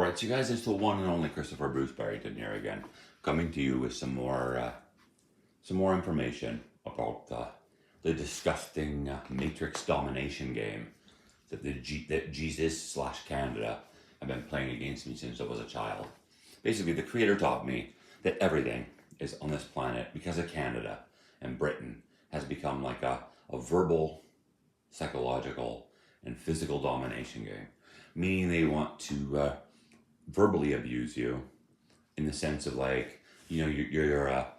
Alright, so you guys, it's the one and only Christopher Bruce Barrington here again, coming to you with some more information about the disgusting Matrix domination game that Jesus/Canada have been playing against me since I was a child. Basically, the creator taught me that everything is on this planet because of Canada and Britain has become like a verbal, psychological, and physical domination game, meaning they want to verbally abuse you in the sense of like, you know,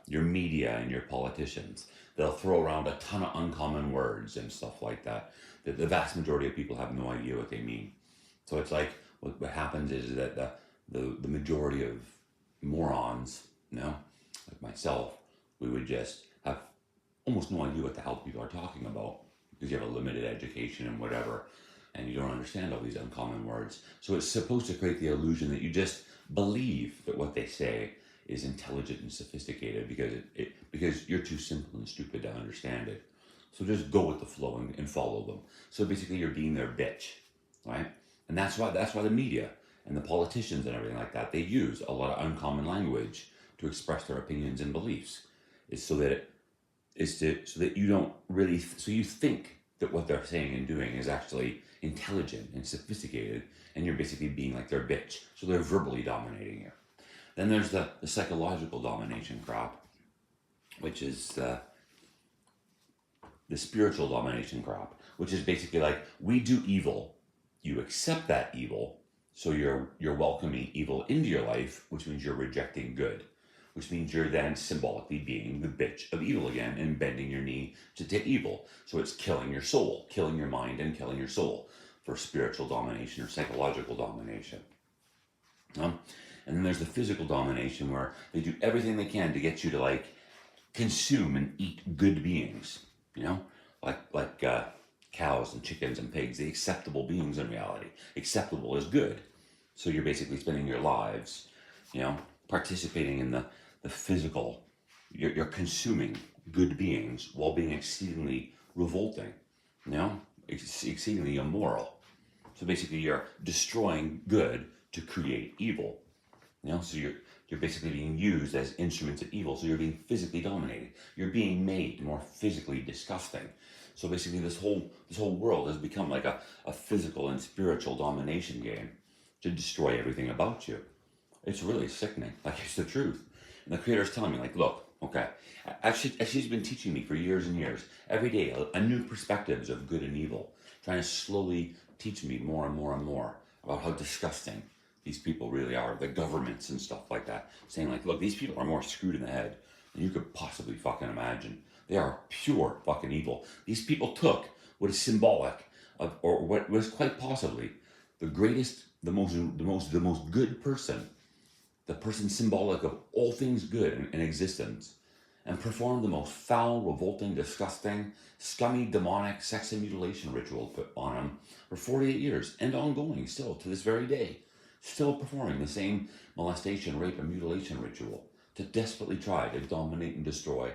your media and your politicians. They'll throw around a ton of uncommon words and stuff like that that the vast majority of people have no idea what they mean. So it's like what happens is that the majority of morons, you know, like myself, we would just have almost no idea what the hell people are talking about because you have a limited education and whatever, and you don't understand all these uncommon words. So it's supposed to create the illusion that you just believe that what they say is intelligent and sophisticated because you're too simple and stupid to understand it. So just go with the flow and follow them. So basically you're being their bitch, right? And that's why the media and the politicians and everything like that, they use a lot of uncommon language to express their opinions and beliefs. Is so that you don't really, so you think that what they're saying and doing is actually intelligent and sophisticated, and you're basically being like their bitch. So they're verbally dominating you. Then there's the psychological domination crap, which is the spiritual domination crap, which is basically like, we do evil, you accept that evil, so you're welcoming evil into your life, which means you're rejecting good, which means you're then symbolically being the bitch of evil again and bending your knee to evil. So it's killing your soul, killing your mind, and killing your soul for spiritual domination or psychological domination. And then there's the physical domination where they do everything they can to get you to like consume and eat good beings, you know, like cows and chickens and pigs, the acceptable beings in reality. Acceptable is good. So you're basically spending your lives, you know, participating in the physical. You're consuming good beings while being exceedingly revolting, you know, exceedingly immoral. So basically you're destroying good to create evil, you know, so you're basically being used as instruments of evil. So you're being physically dominated. You're being made more physically disgusting. So basically this whole world has become like a physical and spiritual domination game to destroy everything about you. It's really sickening. Like, it's the truth. And the creator's telling me, like, look, okay, she's been teaching me for years and years, every day, a new perspectives of good and evil, trying to slowly teach me more and more and more about how disgusting these people really are, the governments and stuff like that, saying like, look, these people are more screwed in the head than you could possibly fucking imagine. They are pure fucking evil. These people took what is symbolic of, or what was quite possibly the greatest, the most good person, the person symbolic of all things good in existence, and performed the most foul, revolting, disgusting, scummy, demonic sex and mutilation ritual put on him for 48 years, and ongoing still to this very day, still performing the same molestation, rape, and mutilation ritual to desperately try to dominate and destroy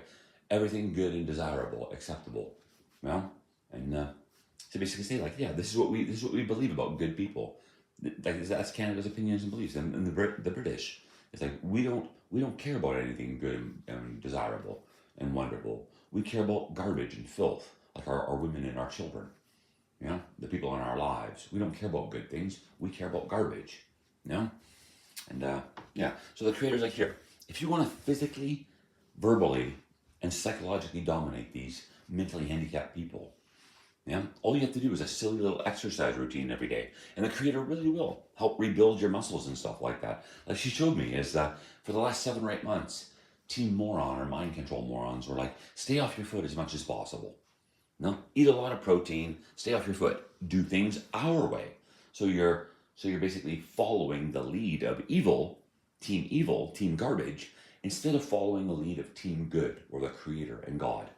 everything good and desirable, acceptable, you know? And to basically say like, yeah, this is what we believe about good people. Like, that's Canada's opinions and beliefs, and the British. It's like, we don't care about anything good and desirable and wonderful. We care about garbage and filth, like our women and our children, you know, the people in our lives. We don't care about good things. We care about garbage, you know? And yeah, so the creator's like, here, if you want to physically, verbally, and psychologically dominate these mentally handicapped people, yeah, all you have to do is a silly little exercise routine every day, and the creator really will help rebuild your muscles and stuff like that. Like she showed me, is that for the last 7 or 8 months, Team Moron or mind control morons were like, stay off your foot as much as possible. No, eat a lot of protein, stay off your foot, do things our way. So you're basically following the lead of evil, team garbage, instead of following the lead of team good or the creator and God.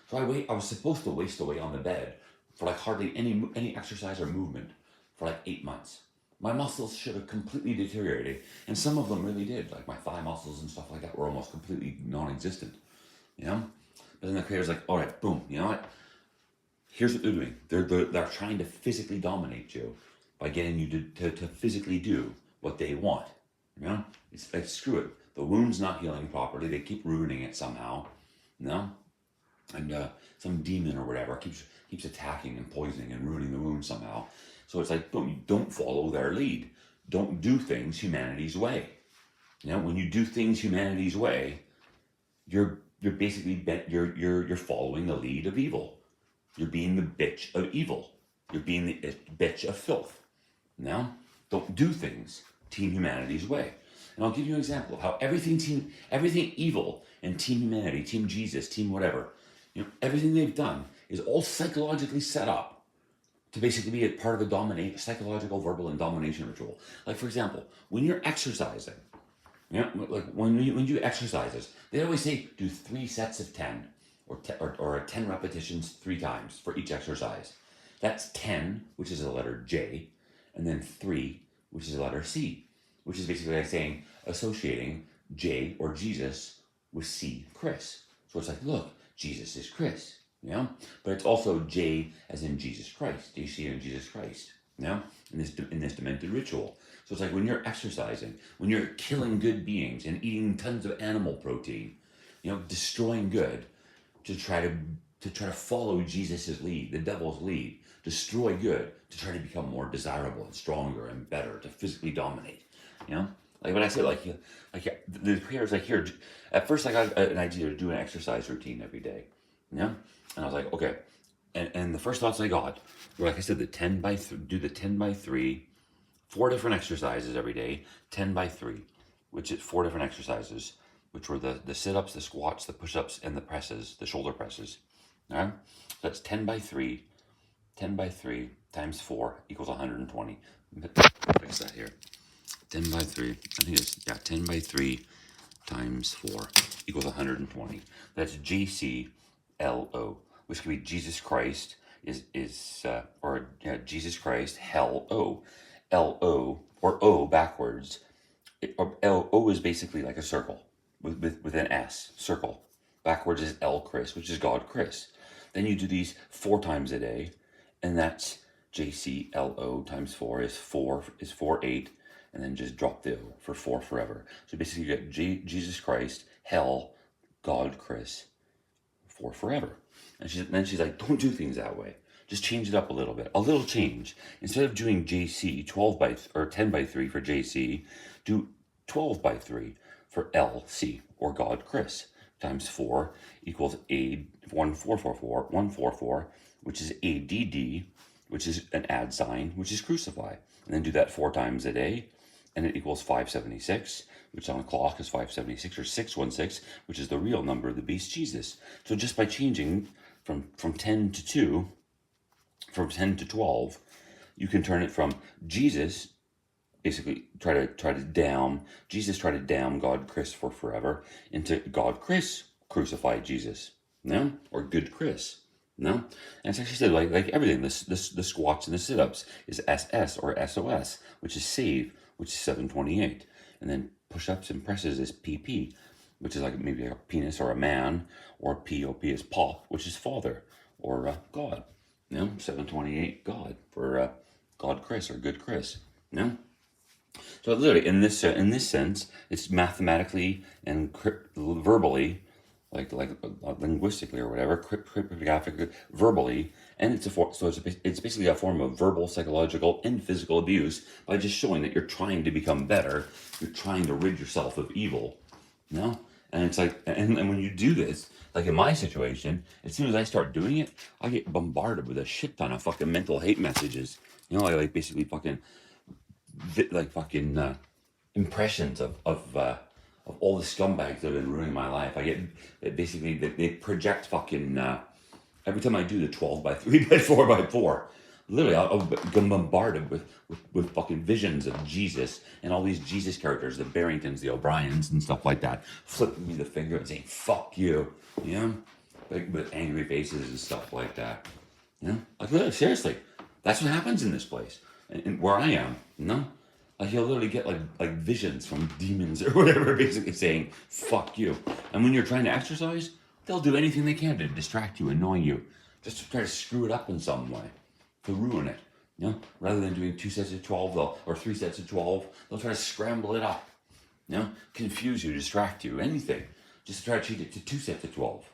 So I was supposed to waste away on the bed for like hardly any exercise or movement for like 8 months. My muscles should have completely deteriorated, and some of them really did. Like my thigh muscles and stuff like that were almost completely non-existent, you know? But then the creator's like, all right, boom, you know what? Here's what they're doing. They're trying to physically dominate you by getting you to physically do what they want. You know, it's like, screw it. The wound's not healing properly. They keep ruining it somehow. You know, and some demon or whatever keeps attacking and poisoning and ruining the wound somehow. So it's like, don't follow their lead. Don't do things humanity's way. You know, when you do things humanity's way, you're basically you're following the lead of evil. You're being the bitch of evil. You're being the bitch of filth. Now, don't do things Team Humanity's way. And I'll give you an example of how everything evil and Team Humanity, Team Jesus, Team whatever, you know, everything they've done is all psychologically set up to basically be a part of a psychological, verbal, and domination ritual. Like, for example, when you're exercising, you know, like when you do exercises, they always say do 3 sets of 10 or 10 repetitions 3 times for each exercise. That's 10, which is the letter J, and then 3, which is the letter C, which is basically like saying, associating J or Jesus with C, Chris. So it's like, look, Jesus is Chris, you know? But it's also J as in Jesus Christ, JC in Jesus Christ, you know? In this demented ritual. So it's like when you're exercising, when you're killing good beings and eating tons of animal protein, you know, destroying good to try to follow Jesus's lead, the devil's lead, destroy good to try to become more desirable and stronger and better, to physically dominate, you know? Like when I say like the prayers I hear, at first I got an idea to do an exercise routine every day, you know? And I was like, okay. And the first thoughts I got were, like I said, do the 10 by 3, 4 different exercises every day, 10 by 3, which is 4 different exercises, which were the sit-ups, the squats, the push-ups, and the presses, the shoulder presses. All right? So that's 10 by 3. 10 by 3 times 4 equals 120. Fix that here. 10 by 3. I think it's, 10 by 3 times 4 equals 120. That's JCLO, which could be Jesus Christ Jesus Christ, hell, O. LO, or O backwards. O is basically like a circle with an S, circle. Backwards is L Chris, which is God Chris. Then you do these 4 times a day, and that's JCLO times 4 is 8, and then just drop the O for 4 forever. So basically you get Jesus Christ, hell, God Chris, 4 forever. And then she's like, don't do things that way. Just change it up a little bit. A little change. Instead of doing JC 10 by 3 for JC, do 12 by 3 for LC, or God Chris, times 4 equals 144, which is ADD, which is an add sign, which is crucify. And then do that 4 times a day, and it equals 576, which on a clock is 576, or 616, which is the real number of the beast Jesus. So just by changing from 10 to 2, from 10 to 12, you can turn it from Jesus, basically try to down God Chris for forever, into God Chris crucified Jesus, no? Or good Chris, no? And it's actually said like everything, the squats and the sit-ups is SS or SOS, which is save, which is 728. And then push-ups and presses is PP, which is like maybe a penis or a man, or POP is Paul, which is Father, or God. 728 God for God Chris or good Chris. So literally in this sense, it's mathematically and verbally, like linguistically or whatever, cryptographically, verbally, and it's basically a form of verbal, psychological, and physical abuse by just showing that you're trying to become better, you're trying to rid yourself of evil, And it's like, and when you do this, like in my situation, as soon as I start doing it, I get bombarded with a shit ton of fucking mental hate messages. I like basically fucking impressions of all the scumbags that have been ruining my life. I get basically they project fucking every time I do the 12 by 3 by 4 by 4. Literally, I'll get bombarded with fucking visions of Jesus and all these Jesus characters, the Barringtons, the O'Briens, and stuff like that, flipping me the finger and saying, fuck you, like with angry faces and stuff like that, like literally, seriously, that's what happens in this place, and where I am, like you'll literally get like visions from demons or whatever, basically saying, fuck you, and when you're trying to exercise, they'll do anything they can to distract you, annoy you, just to try to screw it up in some way. To ruin it, Rather than doing 2 sets of 12, or 3 sets of 12, they'll try to scramble it up, confuse you, distract you, anything, just to try to cheat it to 2 sets of 12,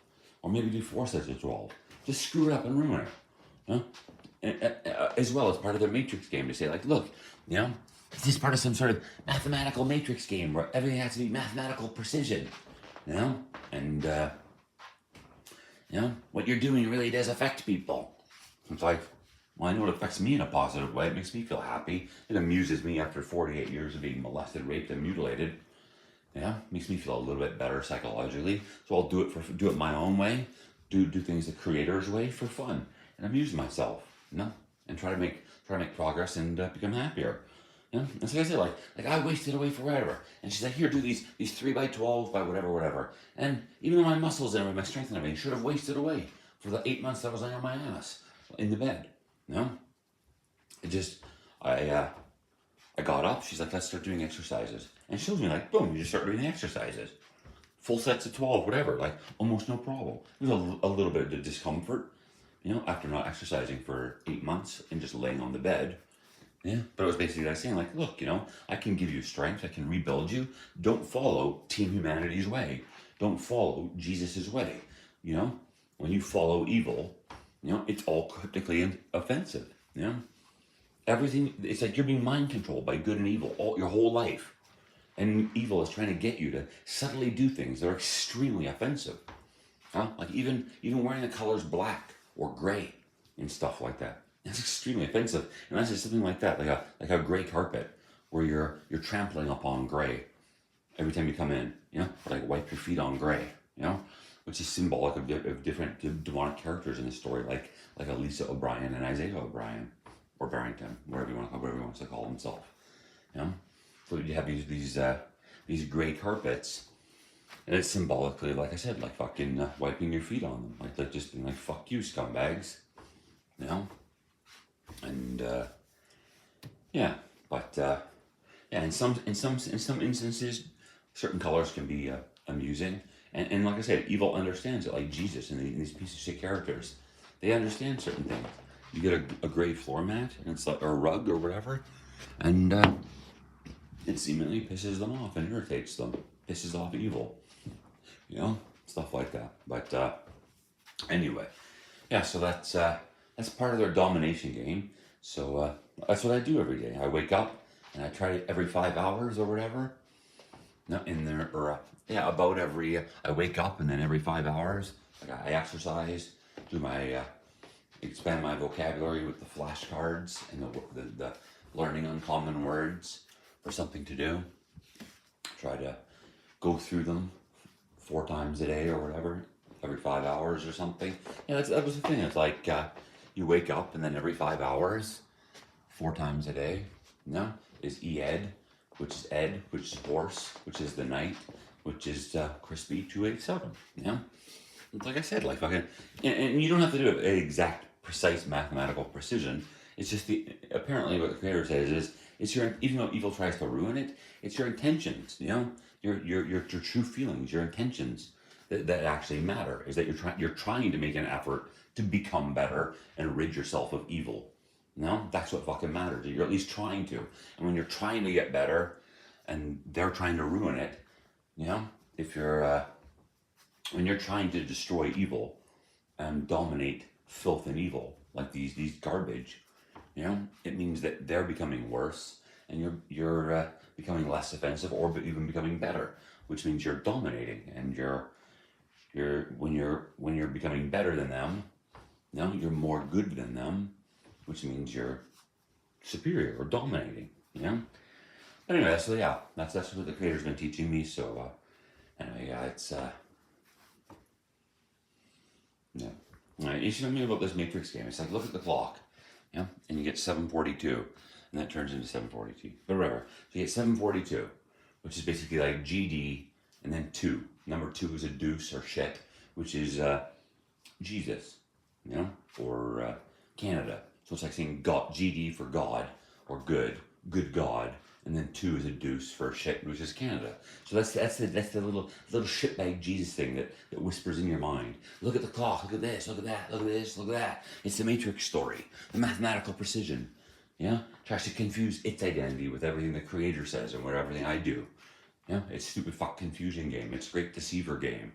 or maybe do 4 sets of 12. Just screw it up and ruin it, as well as part of their matrix game to say, like, look, this is part of some sort of mathematical matrix game where everything has to be mathematical precision, and what you're doing really does affect people. It's like, well, I know it affects me in a positive way. It makes me feel happy. It amuses me after 48 years of being molested, raped, and mutilated. Makes me feel a little bit better psychologically. So I'll do it my own way. Do things the creator's way for fun and amuse myself. And try to make progress and become happier. And so I said, like I wasted away forever. And she's like, here, do these 3x12 by whatever. And even though my muscles and my strength and everything should have wasted away for the 8 months that I was laying on my ass in the bed. It just, I got up. She's like, let's start doing exercises. And she shows me, like, boom, you just start doing the exercises. Full sets of 12, whatever, like almost no problem. There's a little bit of discomfort, after not exercising for 8 months and just laying on the bed. But it was basically like saying, like, look, I can give you strength. I can rebuild you. Don't follow Team Humanity's way. Don't follow Jesus's way. When you follow evil, it's all cryptically offensive. Everything, it's like you're being mind controlled by good and evil your whole life. And evil is trying to get you to subtly do things that are extremely offensive. Like even wearing the colors black or gray and stuff like that. It's extremely offensive. And that's just something like that, like a gray carpet where you're trampling upon gray every time you come in, or like wipe your feet on gray, which is symbolic of different demonic characters in the story, like a Lisa O'Brien and Isaiah O'Brien, or Barrington, whatever he wants to call himself. So you have these gray carpets, and it's symbolically, like I said, like fucking wiping your feet on them, like just being like, fuck you, scumbags, and in some instances, certain colors can be amusing, and like I said, evil understands it, like Jesus and these piece of shit characters, they understand certain things. You get a gray floor mat, and it's like, or a rug or whatever, and it seemingly pisses them off and irritates them, pisses off evil, stuff like that. But anyway, so that's part of their domination game. So that's what I do every day. I wake up and I try every 5 hours or whatever. I wake up, and then every 5 hours, I exercise, do my expand my vocabulary with the flashcards and the learning uncommon words for something to do. Try to go through them 4 times a day or whatever, every 5 hours or something. That was the thing. It's like you wake up, and then every 5 hours, 4 times a day, is Ed, which is Ed, which is horse, which is the night, which is crispy 287. It's like I said, like fucking, and you don't have to do an exact, precise mathematical precision. It's just apparently what the creator says is, it's even though evil tries to ruin it, it's your intentions, your true feelings, your intentions that actually matter. Is that you're trying to make an effort to become better and rid yourself of evil. That's what fucking matters. You're at least trying to. And when you're trying to get better, and they're trying to ruin it, if you're when you're trying to destroy evil and dominate filth and evil, like these garbage, it means that they're becoming worse, and you're becoming less offensive, or even becoming better, which means you're dominating, and when you're becoming better than them, you're more good than them, which means you're superior or dominating. Anyway, so that's what the creator's been teaching me. So anyway, it's Right, you should know me about this matrix game. It's like, look at the clock, and you get 742, and that turns into 742. But whatever. So you get 742, which is basically like GD, and then 2. Number 2 is a deuce or shit, which is Jesus, or Canada. So it's like saying God, GD for God, or good God, and then 2 is a deuce for shit, which is Canada. So that's the little shitbag Jesus thing that whispers in your mind. Look at the clock, look at this, look at that, look at this, look at that. It's the Matrix story, the mathematical precision. Yeah, tries to confuse its identity with everything the creator says and with everything I do. Yeah, it's stupid fuck confusion game. It's great deceiver game.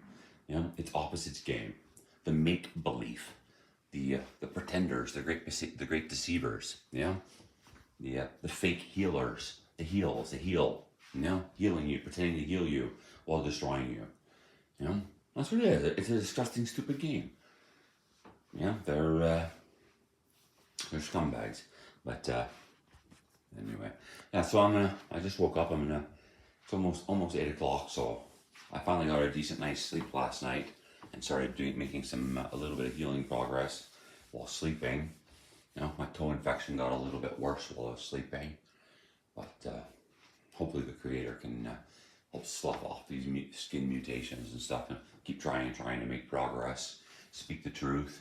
Yeah, it's opposites game. The make belief, the pretenders, the great deceivers. Yeah, the fake healers, the heals, the heal. You know, healing you, pretending to heal you while destroying you. You know, that's what it is. It's a disgusting, stupid game. Yeah, they're scumbags. But anyway, yeah. So I just woke up. It's almost 8 o'clock. So I finally got a decent night's sleep last night and started making a little bit of healing progress while sleeping. You know, my toe infection got a little bit worse while I was sleeping, but hopefully the creator can help slough off these skin mutations and stuff, and keep trying to make progress, speak the truth,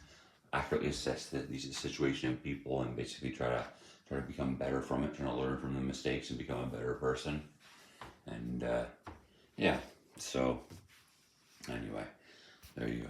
accurately assess these situation in people, and basically try to become better from it, trying to learn from the mistakes and become a better person. And yeah, so anyway, there you go.